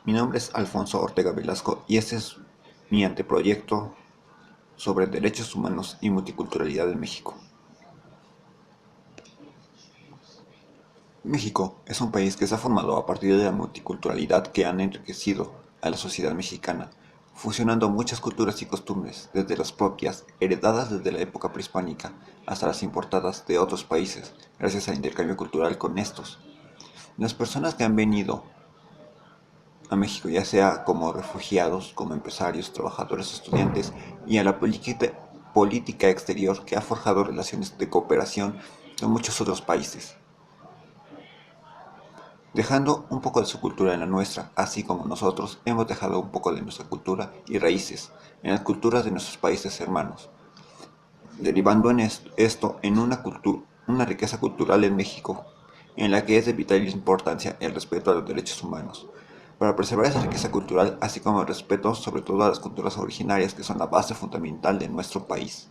Mi nombre es Alfonso Ortega Velasco y este es mi anteproyecto sobre derechos humanos y multiculturalidad en México. México es un país que se ha formado a partir de la multiculturalidad que han enriquecido a la sociedad mexicana, fusionando muchas culturas y costumbres, desde las propias, heredadas desde la época prehispánica, hasta las importadas de otros países, gracias al intercambio cultural con estos. Las personas que han venido a México, ya sea como refugiados, como empresarios, trabajadores, estudiantes, y a la política exterior que ha forjado relaciones de cooperación con muchos otros países, dejando un poco de su cultura en la nuestra, así como nosotros hemos dejado un poco de nuestra cultura y raíces en las culturas de nuestros países hermanos, derivando en esto en una riqueza cultural en México, en la que es de vital importancia el respeto a los derechos humanos. Para preservar esa riqueza cultural, así como el respeto sobre todo a las culturas originarias que son la base fundamental de nuestro país.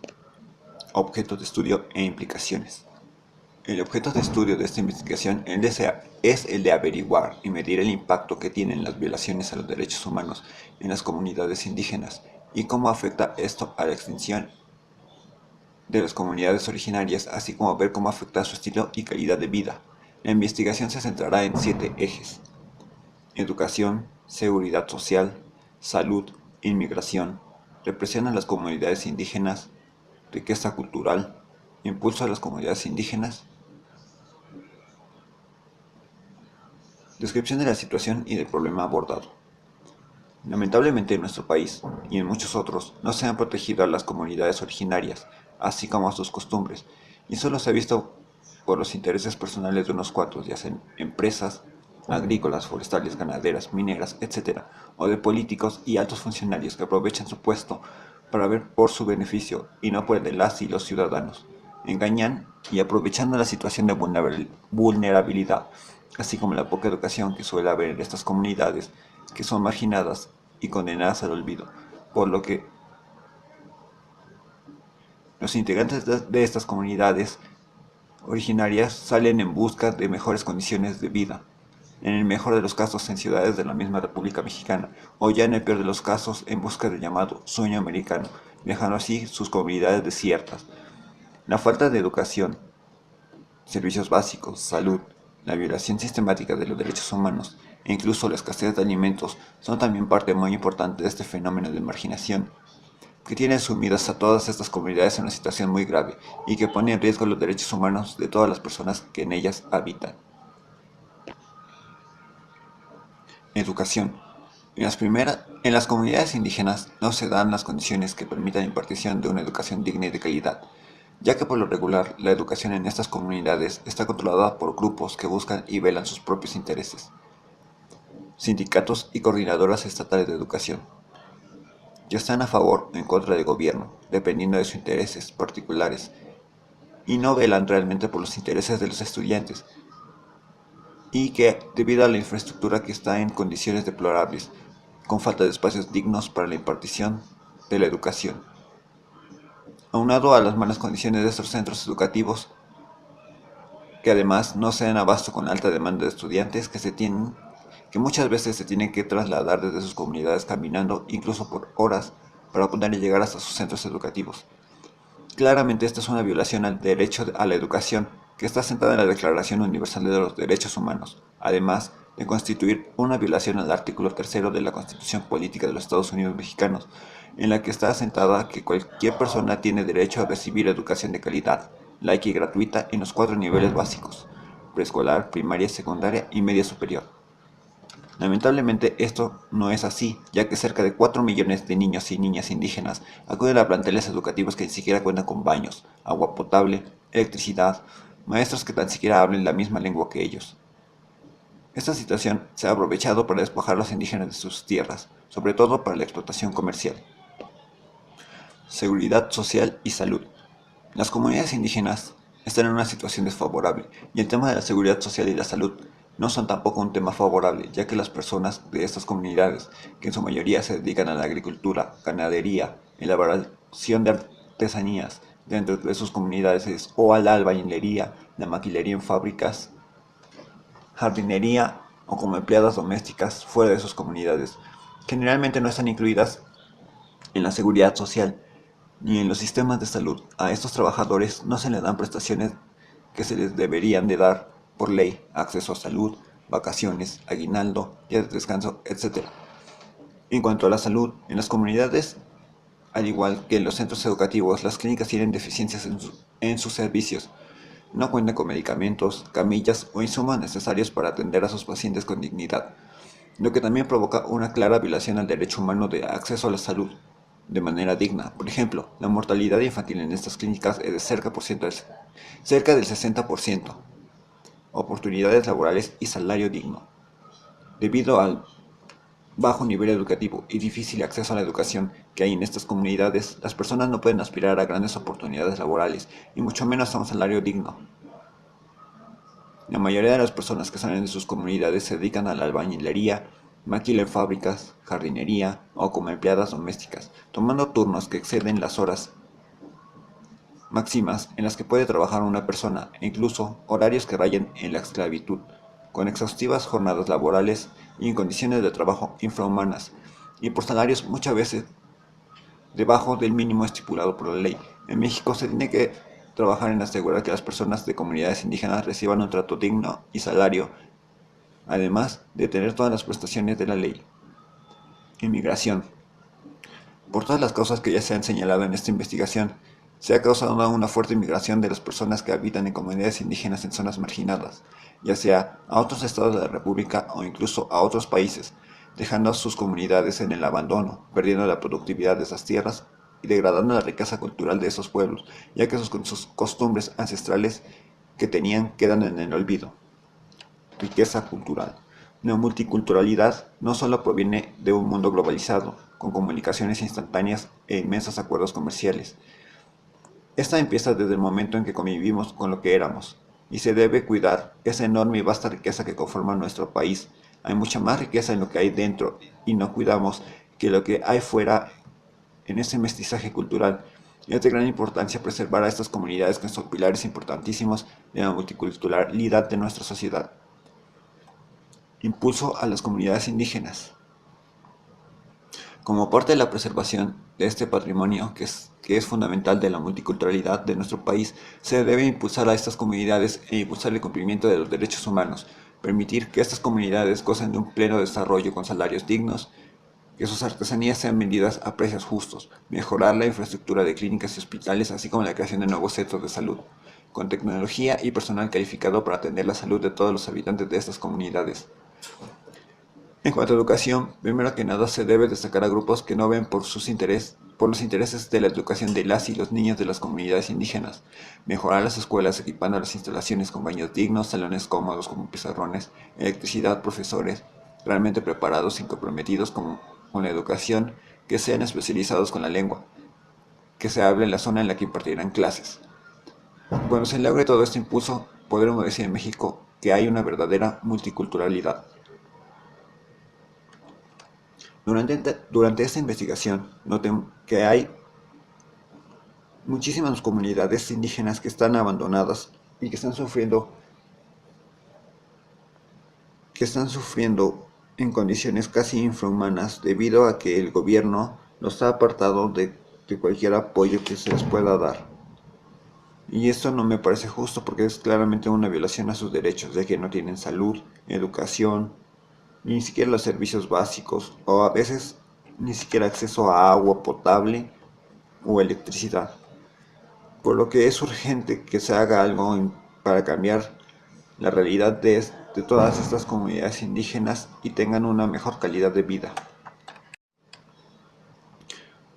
Objetos de estudio e implicaciones. El objeto de estudio de esta investigación es el de averiguar y medir el impacto que tienen las violaciones a los derechos humanos en las comunidades indígenas y cómo afecta esto a la extinción de las comunidades originarias, así como ver cómo afecta su estilo y calidad de vida. La investigación se centrará en 7 ejes: educación, seguridad social, salud, inmigración, represión a las comunidades indígenas, riqueza cultural, impulso a las comunidades indígenas, descripción de la situación y del problema abordado. Lamentablemente en nuestro país, y en muchos otros, no se han protegido a las comunidades originarias, así como a sus costumbres, y solo se ha visto por los intereses personales de unos cuantos, ya sean empresas, agrícolas, forestales, ganaderas, mineras, etc., o de políticos y altos funcionarios que aprovechan su puesto para ver por su beneficio y no por el de las y los ciudadanos. Engañan y aprovechando la situación de vulnerabilidad, así como la poca educación que suele haber en estas comunidades, que son marginadas y condenadas al olvido, por lo que los integrantes de estas comunidades originarias salen en busca de mejores condiciones de vida, en el mejor de los casos en ciudades de la misma República Mexicana, o ya en el peor de los casos en busca del llamado sueño americano, dejando así sus comunidades desiertas. La falta de educación, servicios básicos, salud, la violación sistemática de los derechos humanos e incluso la escasez de alimentos son también parte muy importante de este fenómeno de marginación, que tiene sumidas a todas estas comunidades en una situación muy grave y que pone en riesgo los derechos humanos de todas las personas que en ellas habitan. Educación. En las comunidades indígenas no se dan las condiciones que permitan la impartición de una educación digna y de calidad, ya que por lo regular la educación en estas comunidades está controlada por grupos que buscan y velan sus propios intereses, sindicatos y coordinadoras estatales de educación, ya están a favor o en contra del gobierno, dependiendo de sus intereses particulares, y no velan realmente por los intereses de los estudiantes, y que, debido a la infraestructura que está en condiciones deplorables, con falta de espacios dignos para la impartición de la educación. Aunado a las malas condiciones de estos centros educativos, que además no se dan abasto con la alta demanda de estudiantes que muchas veces se tienen que trasladar desde sus comunidades caminando, incluso por horas, para poder llegar hasta sus centros educativos. Claramente esta es una violación al derecho a la educación, que está sentada en la Declaración Universal de los Derechos Humanos, además de constituir una violación al artículo tercero de la Constitución Política de los Estados Unidos Mexicanos, en la que está asentada que cualquier persona tiene derecho a recibir educación de calidad, laica y gratuita en los 4 niveles básicos: preescolar, primaria, secundaria y media superior. Lamentablemente esto no es así, ya que cerca de 4 millones de niños y niñas indígenas acuden a planteles educativos que ni siquiera cuentan con baños, agua potable, electricidad, maestros que tan siquiera hablen la misma lengua que ellos. Esta situación se ha aprovechado para despojar a los indígenas de sus tierras, sobre todo para la explotación comercial. Seguridad social y salud. Las comunidades indígenas están en una situación desfavorable y el tema de la seguridad social y la salud no son tampoco un tema favorable, ya que las personas de estas comunidades, que en su mayoría se dedican a la agricultura, ganadería, elaboración de artesanías dentro de sus o a la albañilería, la maquilería en fábricas, jardinería o como empleadas domésticas fuera de sus comunidades. Generalmente no están incluidas en la seguridad social ni en los sistemas de salud. A estos trabajadores no se les dan prestaciones que se les deberían de dar por ley: acceso a salud, vacaciones, aguinaldo, días de descanso, etc. En cuanto a la salud, en las comunidades, al igual que en los centros educativos, las clínicas tienen deficiencias en sus servicios. No cuentan con medicamentos, camillas o insumos necesarios para atender a sus pacientes con dignidad, lo que también provoca una clara violación al derecho humano de acceso a la salud de manera digna. Por ejemplo, la mortalidad infantil en estas clínicas es de cerca del 60%. Oportunidades laborales y salario digno. Debido al bajo nivel educativo y difícil acceso a la educación que hay en estas comunidades, las personas no pueden aspirar a grandes oportunidades laborales y mucho menos a un salario digno. La mayoría de las personas que salen de sus comunidades se dedican a la albañilería, maquila en fábricas, jardinería o como empleadas domésticas, tomando turnos que exceden las horas máximas en las que puede trabajar una persona e incluso horarios que rayan en la esclavitud, con exhaustivas jornadas laborales y en condiciones de trabajo infrahumanas y por salarios muchas veces debajo del mínimo estipulado por la ley. En México se tiene que trabajar en asegurar que las personas de comunidades indígenas reciban un trato digno y salario, además de tener todas las prestaciones de la ley. Inmigración. Por todas las causas que ya se han señalado en esta investigación, se ha causado una fuerte migración de las personas que habitan en comunidades indígenas en zonas marginadas, ya sea a otros estados de la República o incluso a otros países, dejando a sus comunidades en el abandono, perdiendo la productividad de esas tierras y degradando la riqueza cultural de esos pueblos, ya que sus costumbres ancestrales que tenían quedan en el olvido. Riqueza cultural. La multiculturalidad no solo proviene de un mundo globalizado, con comunicaciones instantáneas e inmensos acuerdos comerciales. Esta empieza desde el momento en que convivimos con lo que éramos, y se debe cuidar esa enorme y vasta riqueza que conforma nuestro país. Hay mucha más riqueza en lo que hay dentro, y no cuidamos que lo que hay fuera en ese mestizaje cultural. Es de gran importancia preservar a estas comunidades que son pilares importantísimos de la multiculturalidad de nuestra sociedad. Impulso a las comunidades indígenas. Como parte de la preservación de este patrimonio que es fundamental de la multiculturalidad de nuestro país, se debe impulsar a estas comunidades e impulsar el cumplimiento de los derechos humanos, permitir que estas comunidades gocen de un pleno desarrollo con salarios dignos, que sus artesanías sean vendidas a precios justos, mejorar la infraestructura de clínicas y hospitales, así como la creación de nuevos centros de salud, con tecnología y personal calificado para atender la salud de todos los habitantes de estas comunidades. En cuanto a educación, primero que nada se debe destacar a grupos que no ven por los intereses de la educación de las y los niños de las comunidades indígenas, mejorar las escuelas equipando las instalaciones con baños dignos, salones cómodos como pizarrones, electricidad, profesores realmente preparados y comprometidos con la educación, que sean especializados con la lengua, que se hable en la zona en la que impartirán clases. Cuando se logre todo este impulso, podremos decir en México que hay una verdadera multiculturalidad. Durante esta investigación, noté que hay muchísimas comunidades indígenas que están abandonadas y que están sufriendo en condiciones casi infrahumanas debido a que el gobierno los ha apartado de cualquier apoyo que se les pueda dar. Y esto no me parece justo porque es claramente una violación a sus derechos, ya que no tienen salud, educación, ni siquiera los servicios básicos, o a veces ni siquiera acceso a agua potable o electricidad. Por lo que es urgente que se haga algo para cambiar la realidad de todas estas comunidades indígenas y tengan una mejor calidad de vida.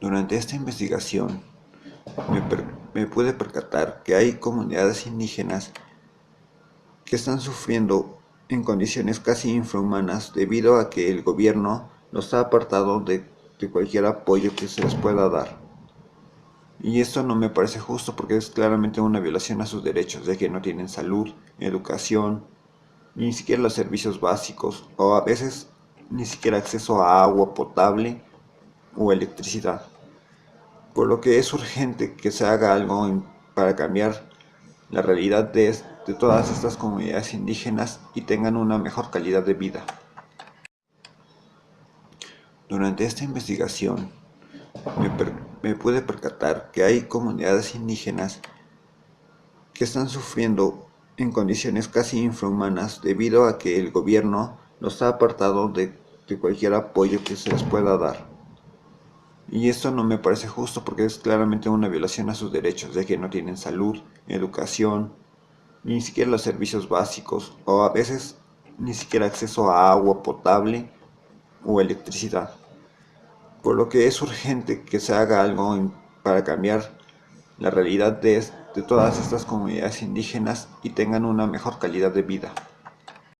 Durante esta investigación me pude percatar que hay comunidades indígenas que están sufriendo en condiciones casi infrahumanas debido a que el gobierno los ha apartado de cualquier apoyo que se les pueda dar. Y esto no me parece justo porque es claramente una violación a sus derechos, ya que no tienen salud, educación, ni siquiera los servicios básicos, o a veces ni siquiera acceso a agua potable o electricidad. Por lo que es urgente que se haga algo para cambiar la realidad de todas estas comunidades indígenas y tengan una mejor calidad de vida. Durante esta investigación me pude percatar que hay comunidades indígenas que están sufriendo en condiciones casi infrahumanas debido a que el gobierno los ha apartado de cualquier apoyo que se les pueda dar. Y esto no me parece justo porque es claramente una violación a sus derechos, ya que no tienen salud, educación, ni siquiera los servicios básicos, o a veces ni siquiera acceso a agua potable o electricidad. Por lo que es urgente que se haga algo para cambiar la realidad de todas estas comunidades indígenas y tengan una mejor calidad de vida.